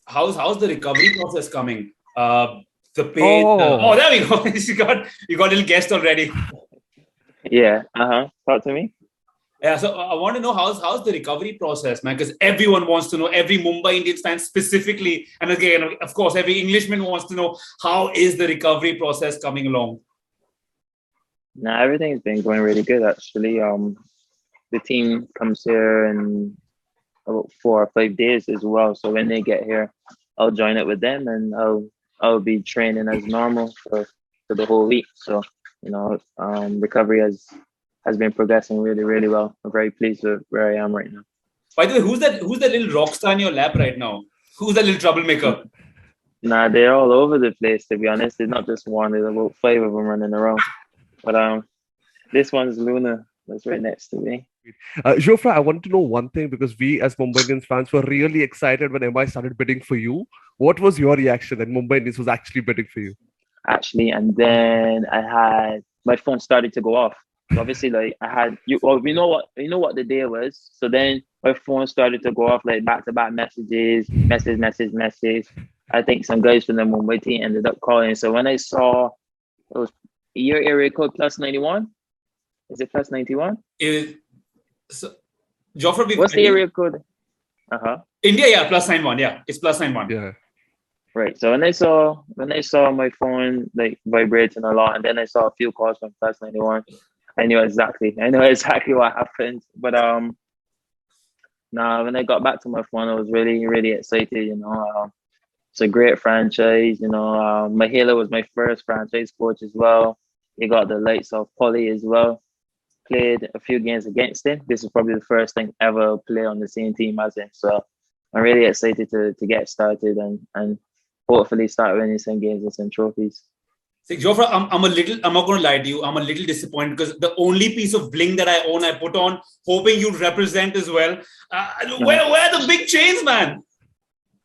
how's the recovery process coming? The pain. Oh, Oh, there we go. You got a little guest already. Yeah. Talk to me. Yeah, so I want to know how's the recovery process, man? Because everyone wants to know. Every Mumbai Indians fan specifically, and again, of course, every Englishman wants to know how is the recovery process coming along. Nah, everything's been going really good actually. The team comes here in about 4 or 5 days as well. So when they get here, I'll join it with them, and I'll be training as normal for the whole week. So recovery has been progressing really, really well. I'm very pleased with where I am right now. By the way, who's that little rock star in your lap right now? Who's that little troublemaker? Nah, they're all over the place, to be honest. There's not just one, there's about 5 of them running around. But this one's Luna, that's right next to me. Jofra, I wanted to know one thing because we as Mumbai Indians fans were really excited when MI started bidding for you. What was your reaction that Mumbai Indians was actually bidding for you? Actually, and then I had my phone started to go off. So obviously, like I had you. Well, we know what the day was. So then my phone started to go off, like back to back messages, message. I think some guys from the Mumbai team ended up calling. So when I saw it was your area code +91, is it +91? So, Jofra, What's the area code? India, yeah, +91. Yeah, it's +91. Yeah. Right. So when I saw my phone like vibrating a lot, and then I saw a few calls from +91, I knew exactly what happened. But when I got back to my phone, I was really, really excited. It's a great franchise. Mahela was my first franchise coach as well. He got the likes of Polly as well. Played a few games against him. This is probably the first time ever play on the same team as him. So I'm really excited to get started and hopefully start winning some games and some trophies. See, Jofra, I'm not going to lie to you. I'm a little disappointed because the only piece of bling that I own, I put on, hoping you'd represent as well. Where are the big chains, man?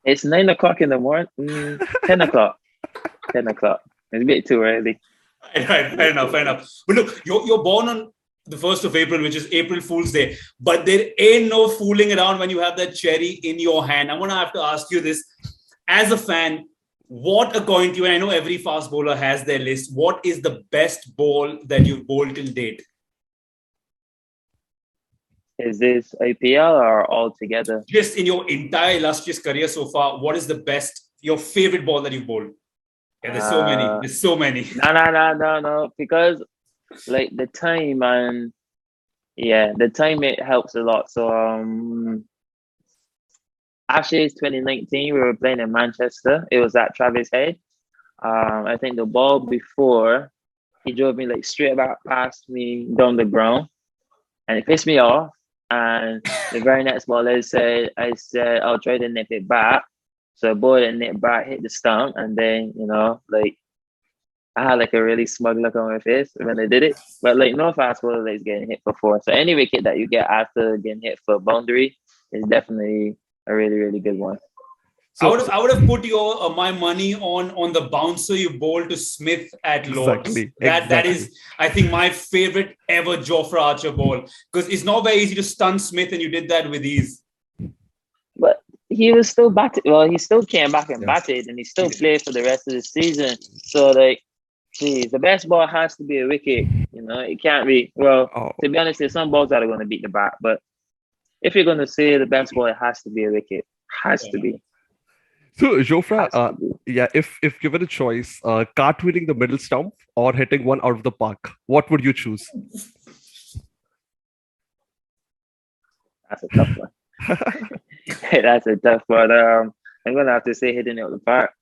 It's 9 o'clock in the morning. 10 o'clock. 10 o'clock. It's a bit too early. Right, fair enough. But look, you're born on the 1st of April, which is April Fool's Day. But there ain't no fooling around when you have that cherry in your hand. I'm going to have to ask you this. As a fan, what, according to you, and I know every fast bowler has their list, what is the best ball that you've bowled till date? Is this IPL or all together? Just in your entire illustrious career so far, what is your favorite ball that you've bowled? Yeah, there's so many. No. Because like the time it helps a lot. So actually it's 2019, we were playing in Manchester. It was at Travis Head. I think the ball before he drove me like straight back past me down the ground, and it pissed me off. And the very next ball I said I'll try to nip it back. So I bowled and nip back, hit the stump, and then I had like a really smug look on my face when I did it. But like no fast bowler is getting hit for 4. So any wicket that you get after getting hit for a boundary is definitely a really, really good one. So I would have put my money on the bouncer you bowled to Smith at Lords. Exactly. That is, I think, my favorite ever Jofra Archer ball, because it's not very easy to stun Smith, and you did that with ease. But he was still batted. Well, he still came back and batted, and he still played for the rest of the season. So the best ball has to be a wicket. It can't be. Well, to be honest, there's some balls that are going to beat the bat, but if you're going to say the best ball, it has to be a wicket. Has to be. So, Jofra, if given a choice, cartwheeling the middle stump or hitting one out of the park, what would you choose? That's a tough one. That's a tough one. I'm going to have to say hitting it out of the park.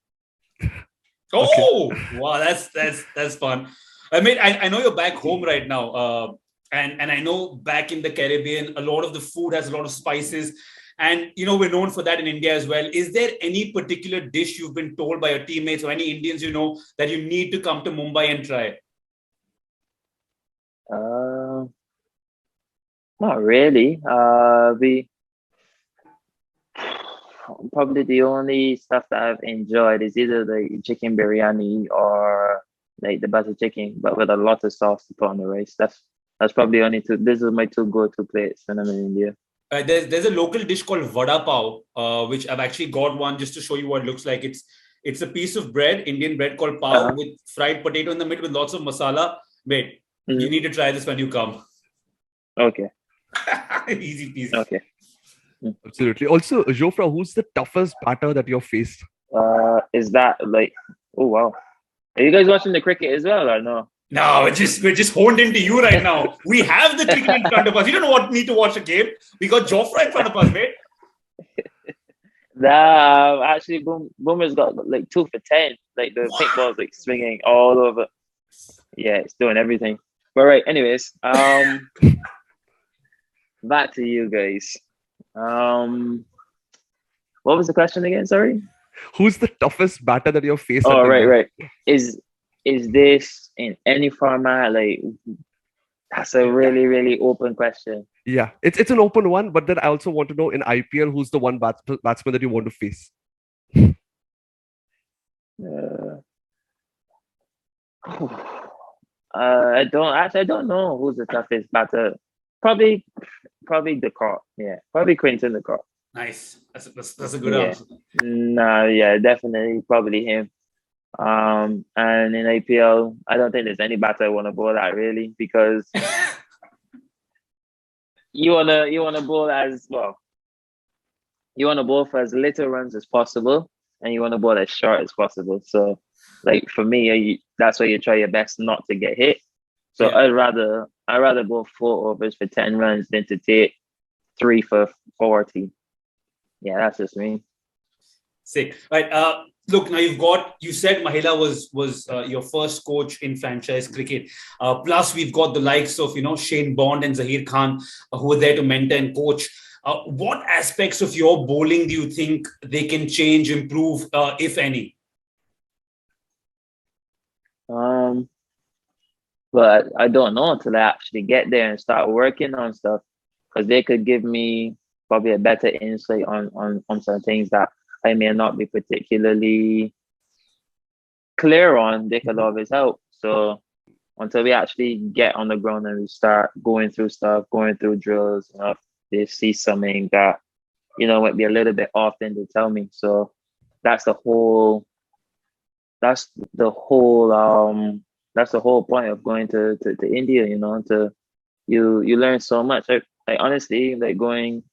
Oh, okay. Wow, that's fun. I mean, I know you're back home right now, and I know back in the Caribbean, a lot of the food has a lot of spices. And, we're known for that in India as well. Is there any particular dish you've been told by your teammates or any Indians that you need to come to Mumbai and try? Not really. Probably the only stuff that I've enjoyed is either the chicken biryani or like the butter chicken, but with a lot of sauce to put on the rice. That's probably only two. This is my two go-to plates when I'm in India. There's a local dish called vada pav, which I've actually got one just to show you what it looks like. It's a piece of bread, Indian bread called pav with fried potato in the middle with lots of masala. Wait, you need to try this when you come. Okay. Easy peasy. Okay. Absolutely. Also, Jofra, who's the toughest batter that you've faced? Is that like? Oh wow. Are you guys watching the cricket as well or no? No, we're just honed into you right now. We have the cricket in front of us. You don't need to watch a game. We got Jofra in front of us, mate. Nah, actually, Bumrah's got like 2 for 10. Like the pink ball's like swinging all over. Yeah, it's doing everything. But right, anyways, back to you guys. What was the question again? Sorry. Who's the toughest batter that you've faced? Oh, right. Is this in any format? Like, that's a really, really open question. Yeah, it's an open one, but then I also want to know in IPL who's the one batsman that you want to face. I don't know who's the toughest batter. Probably the Court. Yeah, probably Quinton the Court. Nice. That's a good answer. Nah, yeah, definitely probably him. And in IPL, I don't think there's any batter I want to bowl at really, because you wanna bowl as well. You want to bowl for as little runs as possible, and you want to bowl as short as possible. So, like for me, that's why you try your best not to get hit. So I'd rather bowl 4 overs for 10 runs than to take 3 for 40. Yeah, that's just me. Sick. Right. Look, now you said Mahila was your first coach in franchise cricket. Plus, we've got the likes of, Shane Bond and Zahir Khan, who were there to mentor and coach. What aspects of your bowling do you think they can change, improve, if any? But I don't know until I actually get there and start working on stuff, because they could give me probably a better insight on some things that I may not be particularly clear on. They could always help. So until we actually get on the ground and we start going through stuff, going through drills, they see something that might be a little bit off, then they tell me. So that's the whole point of going to India. You learn so much. Like honestly, like going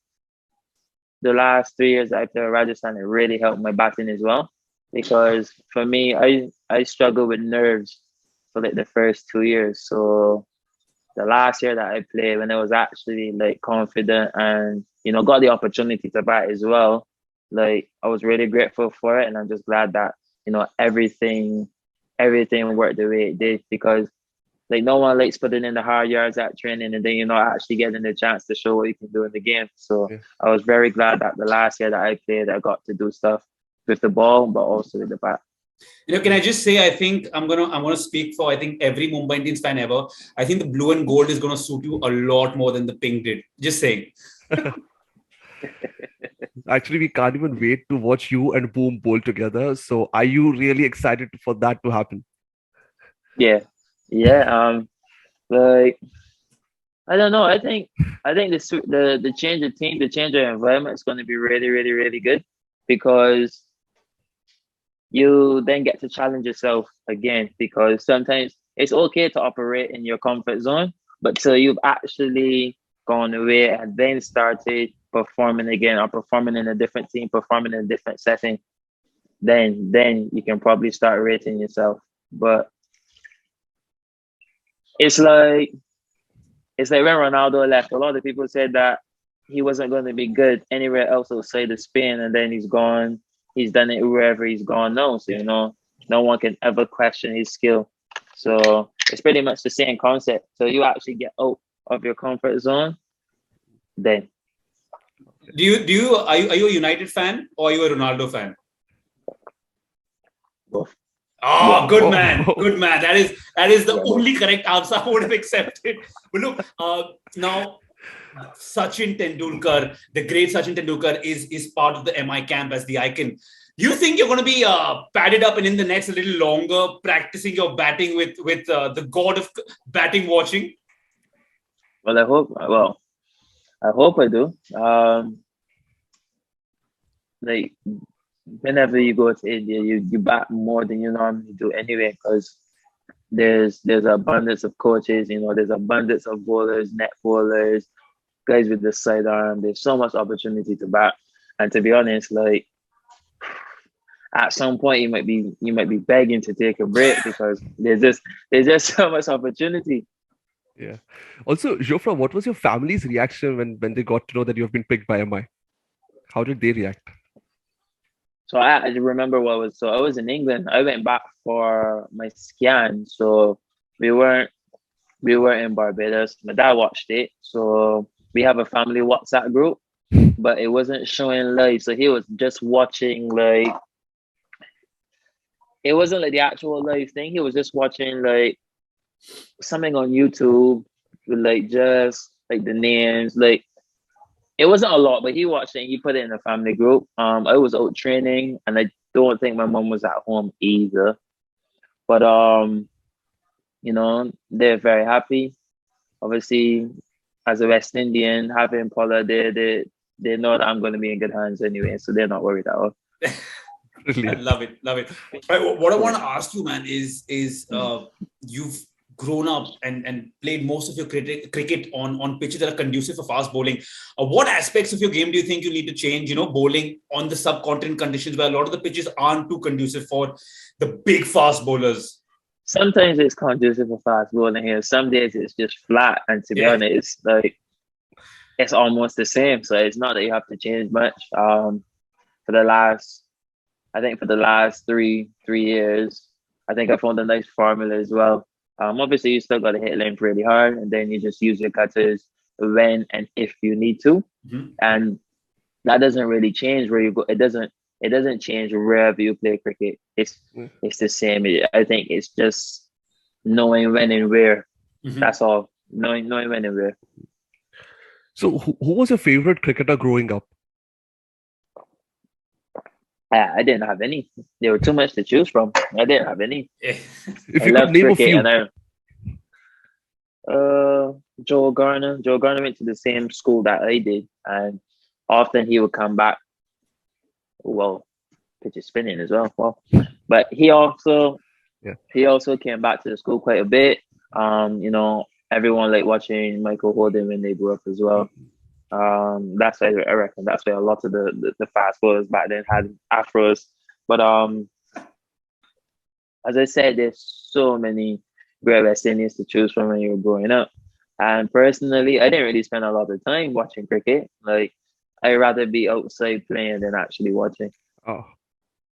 the last 3 years I played Rajasthan, it really helped my batting as well, because for me, I struggled with nerves for like the first 2 years. So the last year that I played, when I was actually like confident and got the opportunity to bat as well, like I was really grateful for it, and I'm just glad that everything worked the way it did, because like no one likes putting in the hard yards at training and then you're not actually getting the chance to show what you can do in the game. So I was very glad that the last year that I played, I got to do stuff with the ball, but also with the bat. Can I just say, I think I'm gonna speak for every Mumbai Indians fan ever. I think the blue and gold is gonna suit you a lot more than the pink did. Just saying. Actually, we can't even wait to watch you and Boom bowl together. So are you really excited for that to happen? Yeah. Like I don't know. I think the change of team, the change of environment is going to be really, really, really good, because you then get to challenge yourself again, because sometimes it's okay to operate in your comfort zone, but till you've actually gone away and then started performing again, or performing in a different team, performing in a different setting, then you can probably start rating yourself. But it's like when Ronaldo left, a lot of people said that he wasn't going to be good anywhere else outside of Spain, and then he's gone. He's done it wherever he's gone now. So no one can ever question his skill. So it's pretty much the same concept. So you actually get out of your comfort zone, then. Are you a United fan or are you a Ronaldo fan? Both. Oh, good man. That is the only correct answer I would have accepted. But look, now Sachin Tendulkar, the great Sachin Tendulkar, is part of the MI camp as the icon. Do you think you're going to be padded up and in the nets a little longer, practicing your batting with the god of batting watching? Well, I hope. Well, I hope I do. Like whenever you go to India, you bat more than you normally do anyway, because there's abundance of coaches. You know, there's abundance of bowlers, net bowlers, guys with the sidearm. There's so much opportunity to bat, and to be honest, like at some point you might be begging to take a break because there's just so much opportunity. Yeah. Also, Jofra, what was your family's reaction when they got to know that you have been picked by MI? How did they react? So I remember I was in England. I went back for my scan. So we weren't we were in Barbados. My dad watched it. So we have a family WhatsApp group, but it wasn't showing live. So he was just watching like it wasn't like the actual live thing. He was just watching like something on YouTube with like just like the names. Like it wasn't a lot, but he watched it and he put it in a family group. I was out training and I don't think my mom was at home either. But they're very happy. Obviously, as a West Indian, having Paula, they know that I'm going to be in good hands anyway, so they're not worried at all. I Brilliant. love it, love it. What I want to ask you, man, is you've grown up and played most of your cricket on pitches that are conducive for fast bowling. What aspects of your game do you think you need to change? Bowling on the subcontinent conditions where a lot of the pitches aren't too conducive for the big fast bowlers. Sometimes it's conducive for fast bowling here. Some days it's just flat, and to be honest, like it's almost the same. So it's not that you have to change much. For the last 3 years, I think I found a nice formula as well. Obviously you still got to hit length really hard, and then you just use your cutters when and if you need to, and that doesn't really change where you go. It doesn't change wherever you play cricket. It's the same. I think it's just knowing when and where. That's all. Knowing when and where. So, who was your favorite cricketer growing up? I didn't have any. There were too much to choose from. I didn't have any. If you could name a few. Joe Garner. Joe Garner went to the same school that I did, and often he would come back. Well, pitch is spinning as well. Well, but he also came back to the school quite a bit. Everyone liked watching Michael Holden when they grew up as well. That's why I reckon that's why a lot of the fast bowlers back then had afros. But as I said, there's so many great West Indians to choose from when you were growing up. And personally, I didn't really spend a lot of time watching cricket. Like I'd rather be outside playing than actually watching. Oh,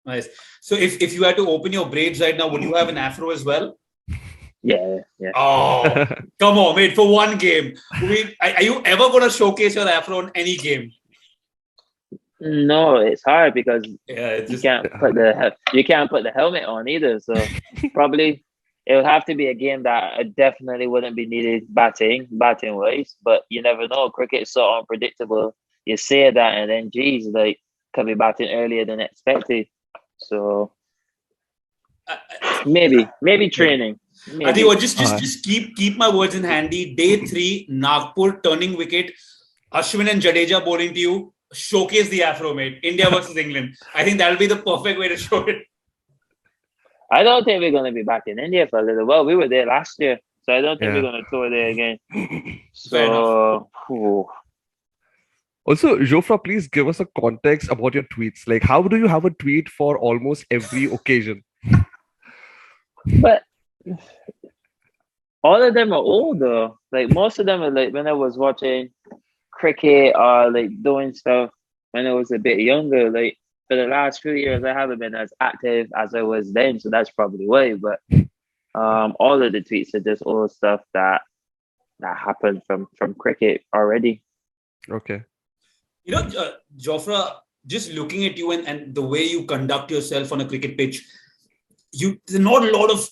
nice. So if you had to open your braids right now, would you have an afro as well? Yeah. Oh, come on, mate! For one game, are you ever going to showcase your afro in any game? No, it's hard because you can't put the helmet on either. So probably it would have to be a game that I definitely wouldn't be needed batting wise. But you never know. Cricket is so unpredictable. You say that, and then could be batting earlier than expected. So maybe training. Maybe. I think just keep my words in handy. Day 3, Nagpur turning wicket. Ashwin and Jadeja bowling to you. Showcase the afro, mate. India versus England. I think that'll be the perfect way to show it. I don't think we're going to be back in India for a little while. We were there last year, so I don't think we're going to tour there again. So, also, Jofra, please give us a context about your tweets. Like, how do you have a tweet for almost every occasion? But all of them are older. Like most of them are like when I was watching cricket or like doing stuff when I was a bit younger. Like for the last few years, I haven't been as active as I was then, so that's probably why. But all of the tweets are just old stuff that happened from cricket already. Okay. Jofra, just looking at you and the way you conduct yourself on a cricket pitch, there's not a lot of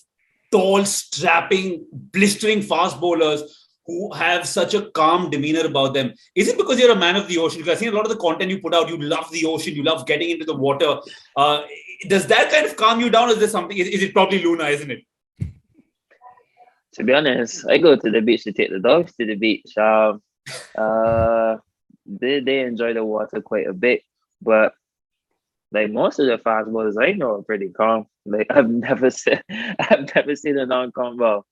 tall, strapping, blistering fast bowlers who have such a calm demeanor about them. Is it because you're a man of the ocean? Because I've seen a lot of the content you put out, you love the ocean, you love getting into the water. Does that kind of calm you down? Is there something? Is it probably Luna, isn't it? To be honest, I go to the beach to take the dogs to the beach. They enjoy the water quite a bit, but like most of the fast bowlers I know are pretty calm. Like I've never seen a non-calm. Well,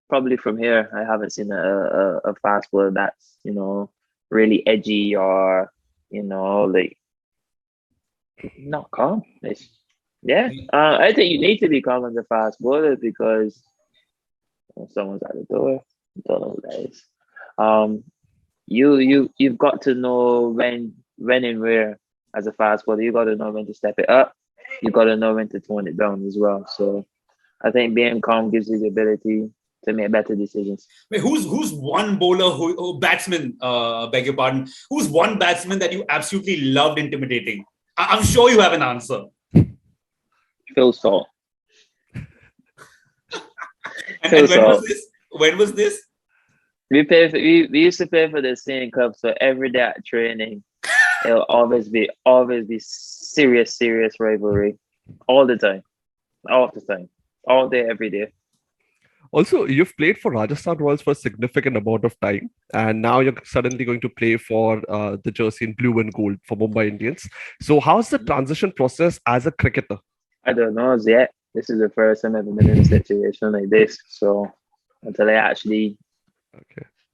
probably from here, I haven't seen a fast bowler that's really edgy or like not calm. Yeah. I think you need to be calm as a fast bowler because someone's at the door. You don't know who that is. Um, you've got to know when and where as a fast bowler. You got to know when to step it up. You got to know when to tone it down as well. So I think being calm gives you the ability to make better decisions. Wait, who's one bowler who batsman? Beg your pardon. Who's one batsman that you absolutely loved intimidating? I'm sure you have an answer. Phil Salt. And when was this? When was this? We used to play for the same club, so every day at training, it'll always be serious rivalry, all the time, all day, every day. Also, you've played for Rajasthan Royals for a significant amount of time, and now you're suddenly going to play for the jersey in blue and gold for Mumbai Indians. So, how's the transition process as a cricketer? I don't know yet. This is the first time I've ever been in a situation like this. So until I actually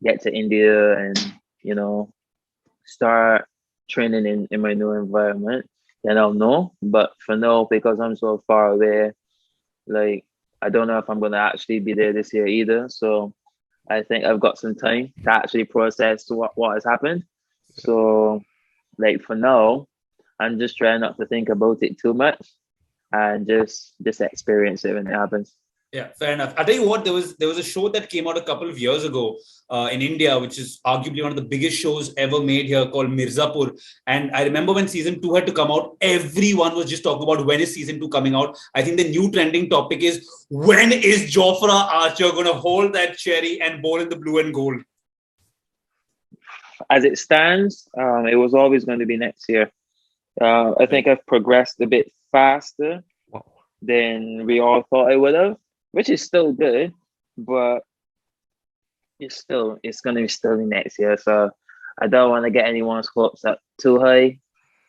get to India and start training in my new environment, then I'll know. But for now, because I'm so far away, like I don't know if I'm gonna actually be there this year either. So I think I've got some time to actually process what has happened. So like for now, I'm just trying not to think about it too much and just experience it when it happens. Yeah, fair enough. I'll tell you what, there was a show that came out a couple of years ago in India, which is arguably one of the biggest shows ever made here, called Mirzapur. And I remember when season 2 had to come out, everyone was just talking about when is season 2 coming out. I think the new trending topic is, when is Jofra Archer going to hold that cherry and bowl in the blue and gold? As it stands, it was always going to be next year. I think I've progressed a bit faster than we all thought I would have, which is still good, but it's going to be still next year. So I don't want to get anyone's hopes up too high.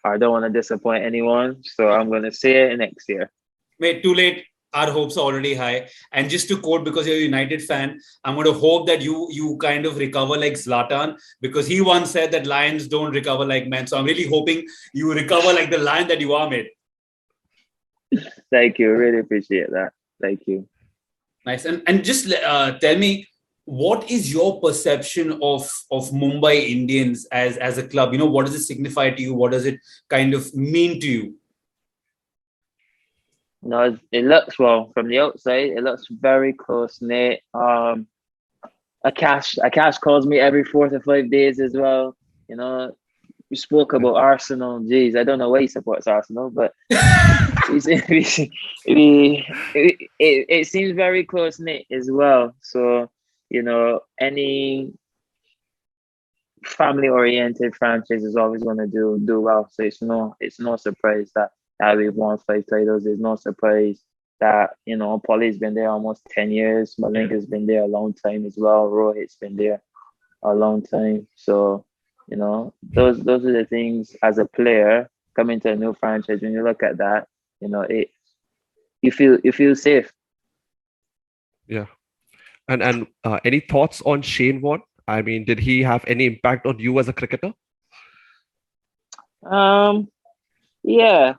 I don't want to disappoint anyone. So I'm going to say it next year. Wait, too late. Our hopes are already high. And just to quote, because you're a United fan, I'm going to hope that you kind of recover like Zlatan, because he once said that lions don't recover like men. So I'm really hoping you recover like the lion that you are, mate. Thank you. Really appreciate that. Thank you. Nice. And just tell me, what is your perception of Mumbai Indians as a club? What does it signify to you? What does it kind of mean to you? No, it looks, well from the outside. It looks very close knit. Akash calls me every 4 to 5 days as well. We spoke about Arsenal. Jeez, I don't know why he supports Arsenal, but it seems very close knit as well. So any family oriented franchise is always going to do well. So it's no surprise that we've won 5 titles. There's no surprise that Polly's been there almost 10 years. Malinga's been there a long time as well. Rohit's been there a long time. So those are the things as a player coming to a new franchise. When you look at that, you feel safe. Yeah. And any thoughts on Shane Warne? I mean, did he have any impact on you as a cricketer? Yeah.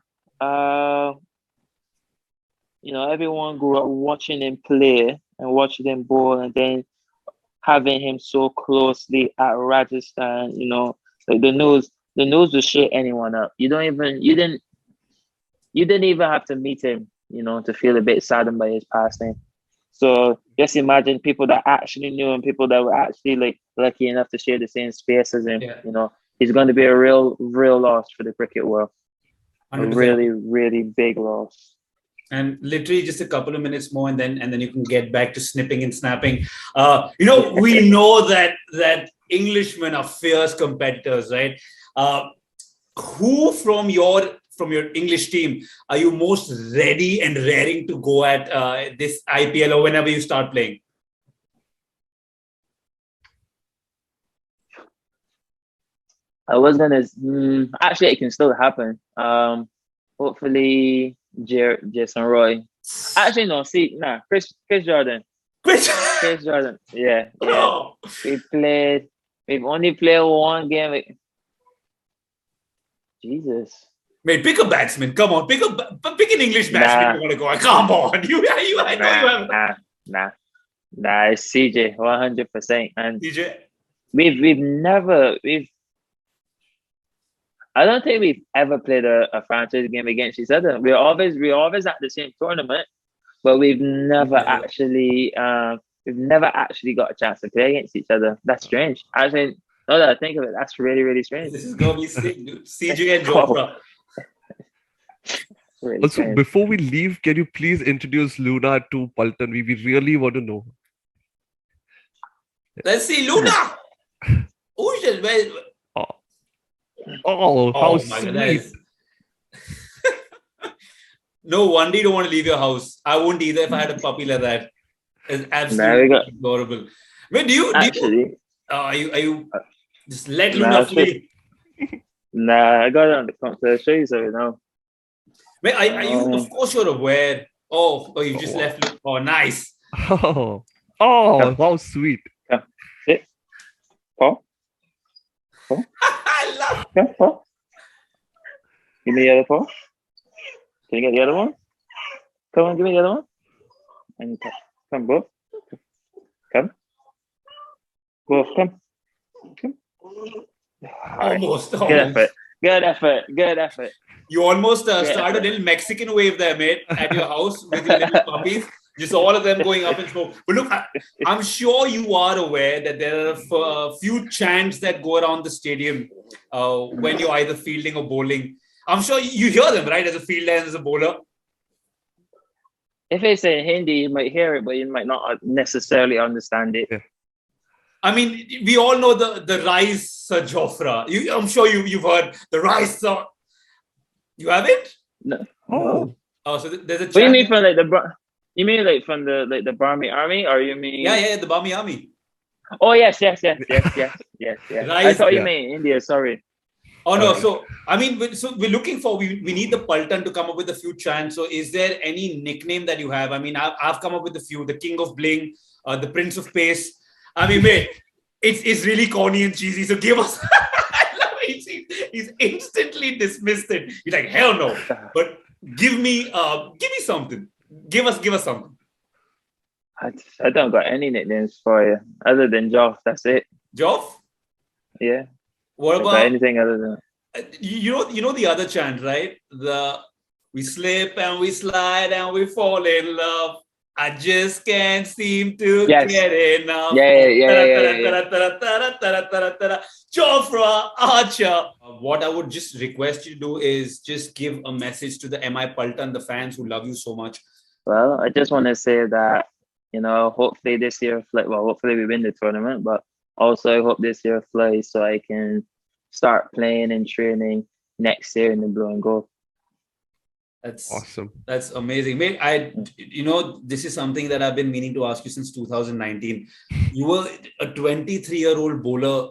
Everyone grew up watching him play and watching him bowl, and then having him so closely at Rajasthan. Like the news will shake anyone up. You didn't even have to meet him, to feel a bit saddened by his passing. So just imagine people that actually knew him, people that were actually like lucky enough to share the same space as him. Yeah. He's going to be a real loss for the cricket world. 100%. A really, really big loss. And literally just a couple of minutes more, and then you can get back to snipping and snapping. We know that Englishmen are fierce competitors, right? Who from your English team are you most ready and raring to go at this IPL or whenever you start playing? I was gonna actually it can still happen. Hopefully Jason Roy. Actually no, Chris Jordan. Chris Jordan. Yeah. Oh. We've only played one game. Jesus. Mate, pick a batsman. Come on, pick an English batsman. You want to go? Come on, I know you have. Nah. It's CJ, 100%. And DJ. I don't think we've ever played a franchise game against each other. We're always at the same tournament, but we've never actually got a chance to play against each other. That's strange. Actually, now that I think of it, that's really, really strange. This is gonna be sick, dude. CJ and Jofra. Really Also, strange. before we leave, can you please introduce Luna to Pulton? We really want to know. Let's see, Luna. Who's just well? Oh, how my sweet. God. No wonder you don't want to leave your house. I wouldn't either if I had a puppy like that. It's absolutely adorable. Wait, do you are you just let Luna free? Nah, I got it on the computer. I'll show you something now. Wait, are you? Of course, you're aware. Oh, you just left. Oh, nice. Oh, how sweet. Come, sit. Paw. I love. Come, paw. Give me the other paw. Can you get the other one? Come on, give me the other one. And come, both. Come. Both, come. Almost. Good effort. You almost started a little Mexican wave there, mate, at your house with your little puppies. Just all of them going up in smoke. But look, I'm sure you are aware that there are a few chants that go around the stadium when you're either fielding or bowling. I'm sure you hear them, right, as a fielder and as a bowler? If it's in Hindi, you might hear it, but you might not necessarily understand it. Yeah. I mean, we all know the Rise Sir Jofra. I'm sure you've heard the Rise Sir. You haven't? No. Oh, so there's a chant. What do you mean from you mean like from the Burmese army, or you mean? Yeah, the Burmese army. Oh yes. I thought you meant India. Sorry. Oh no, so I mean, we're looking for we need the Pulton to come up with a few chants. So is there any nickname that you have? I mean, I've come up with a few: the King of Bling, the Prince of Pace. I mean, mate, it's really corny and cheesy. So give us. I love it. He's instantly dismissed it. He's like, hell no. But give me something. Give us something. I don't got any nicknames for you other than Joff. That's it. Joff? Yeah. What about anything other than you know the other chant, right? We slip and we slide and we fall in love. I just can't seem to get enough. Jofra, Archer. What I would just request you to do is just give a message to the MI Pulton, the fans who love you so much. Well, I just want to say that, hopefully this year, hopefully we win the tournament, but also I hope this year flies so I can start playing and training next year in the blue and gold. That's awesome. That's amazing, mate. This is something that I've been meaning to ask you since 2019. You were a 23-year-old bowler,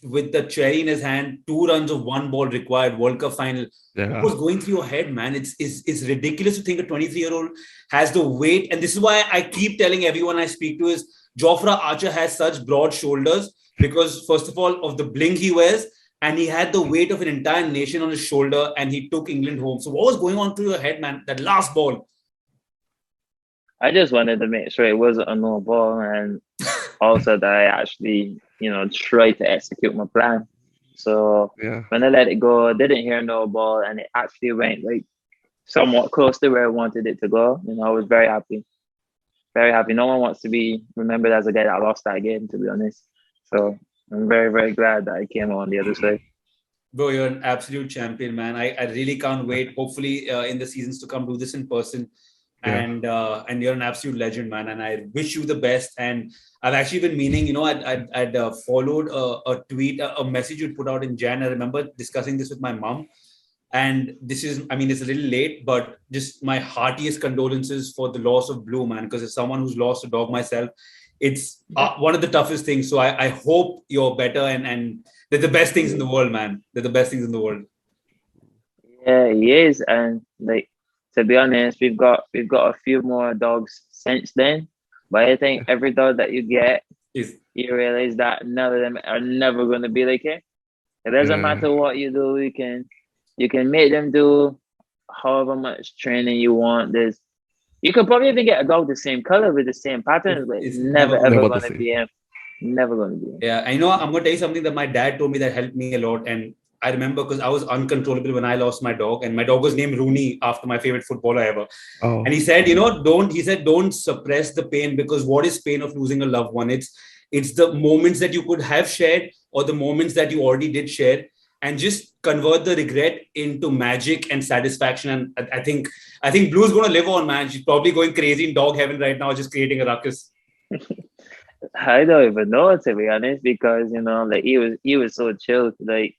with the cherry in his hand, 2 runs of 1 ball required, World Cup final. Yeah. What was going through your head, man? It's ridiculous to think a 23-year-old has the weight. And this is why I keep telling everyone I speak to is Jofra Archer has such broad shoulders because, first of all, of the bling he wears, and he had the weight of an entire nation on his shoulder, and he took England home. So what was going on through your head, man? That last ball. I just wanted to make sure it wasn't a no ball, and also that I actually, tried to execute my plan. So when I let it go, I didn't hear no ball, and it actually went somewhat close to where I wanted it to go. I was very happy. Very happy. No one wants to be remembered as a guy that lost that game, to be honest. So I'm very, very glad that I came on the other side. Bro, you're an absolute champion, man. I really can't wait. Hopefully, in the seasons to come, do this in person. Yeah. And you're an absolute legend, man. And I wish you the best. And I've actually been meaning, I'd followed a tweet, a message you'd put out in Jan. I remember discussing this with my mom. And this is, it's a little late, but just my heartiest condolences for the loss of Blue, man. Because as someone who's lost a dog myself, it's one of the toughest things. So I hope you're better and They're the best things in the world, man. They're the best things in the world. Yeah, he is, and like to be honest, we've got a few more dogs since then. But I think every dog that you get, Is you realize that none of them are never going to be like him. It doesn't matter what you do. You can make them do however much training you want. You could probably even get a dog the same color with the same pattern, but it's never ever Never the going to same. be him. Never going to be him. Yeah, I know. I'm going to tell you something that my dad told me that helped me a lot. And I remember because I was uncontrollable when I lost my dog, and my dog was named Rooney after my favorite footballer ever. Oh, And he said, don't suppress the pain, because what is pain of losing a loved one? It's the moments that you could have shared or the moments that you already did share, and just convert the regret into magic and satisfaction. And I think Blue's going to live on, man. She's probably going crazy in dog heaven right now, just creating a ruckus. I don't even know, to be honest, because like he was so chill. Like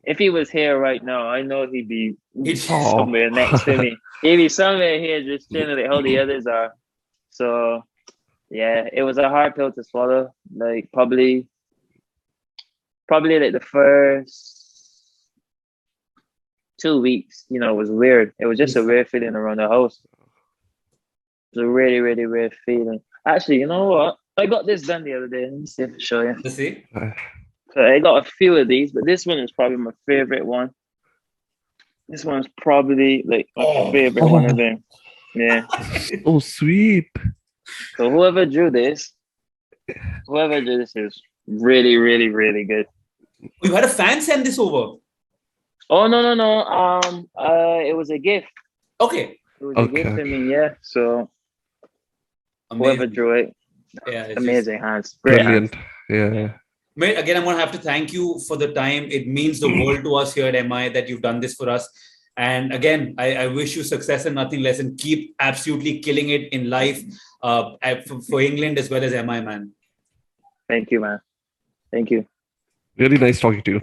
if he was here right now, I know he'd be somewhere next to me. He'd be somewhere here just chilling like how the others are. So yeah, it was a hard pill to swallow. Like probably like the first 2 weeks, it was weird. It was just a weird feeling around the house. It was a really, really weird feeling. Actually, you know what? I got this done the other day. Let me see if I can show you. Let's see. So I got a few of these, but this one is probably my favorite one. This one's probably like my favorite one of them. Yeah. oh, sweet. So whoever drew this is really, really, really good. You had a fan send this over. Oh no. It was a gift. Okay. It was a gift to me, yeah. So whoever drew it, amazing hands. Great Brilliant. hands. Yeah. Mate, again, I'm going to have to thank you for the time. It means the world to us here at MI that you've done this for us. And again, I wish you success and nothing less, and keep absolutely killing it in life for England as well as MI, man. Thank you, man. Thank you. Really nice talking to you.